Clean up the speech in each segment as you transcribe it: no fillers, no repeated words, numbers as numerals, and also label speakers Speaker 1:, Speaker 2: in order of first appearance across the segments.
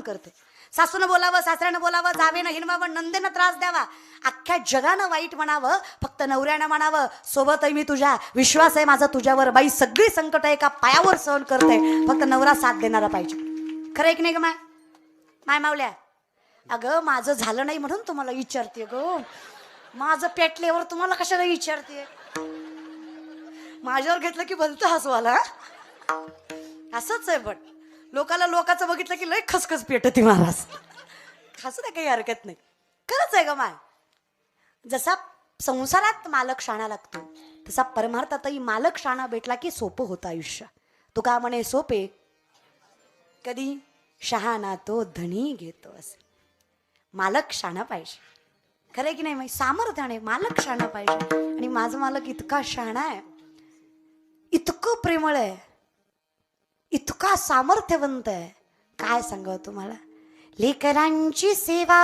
Speaker 1: करते. सासूनं बोलावं, सासऱ्यानं बोलावं, जावेनं हिणवावं, नंदेनं त्रास द्यावा, अख्ख्या जगानं वाईट म्हणावं, फक्त नवऱ्यानं म्हणावं सोबत आहे मी तुझ्या, विश्वास आहे माझा तुझ्यावर, बाई सगळी संकट एका पायावर सहन करते, फक्त नवरा साथ देणारा पाहिजे. खरं आहे की नाही ग माय? माय मावल्या, अगं माझं झालं नाही म्हणून तुम्हाला विचारते ग, माझं पेटल्यावर तुम्हाला कशाला विचारते? माझ्यावर घेतलं की भलतं हसू आला. असंच आहे, पण लोकाचं बघितलं की लय खसखस पेटती महाराज. हसू द्या, काही हरकत नाही. खरंच आहे ग माय. जसा संसारात मालक शाणा लागतो तसा परमार्थातही मालक शाणा भेटला की सोपं होतं आयुष्य. तुका म्हणे सोपे कधी, शहाणा तो धनी घेतो. असं मालक शाणा पाहिजे. खरं की नाही? माहिती सामर्थ्याने मालक शाणा पाहिजे. आणि माझा मालक इतका शहाणा आहे, इतकं प्रेमळ आहे, इतका सामर्थ्यवंत आहे, काय सांगावं तुम्हाला. लेकरांची सेवा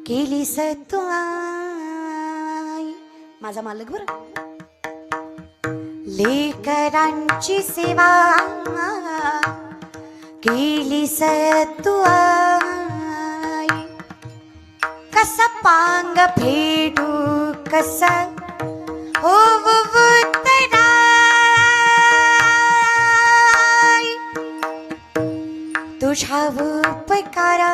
Speaker 1: केली सतुआई, माझा मालक बरं. लेकरांची सेवा केली सतुआई, कसा पांग फेडू कसा हो तुझ्या उपकारा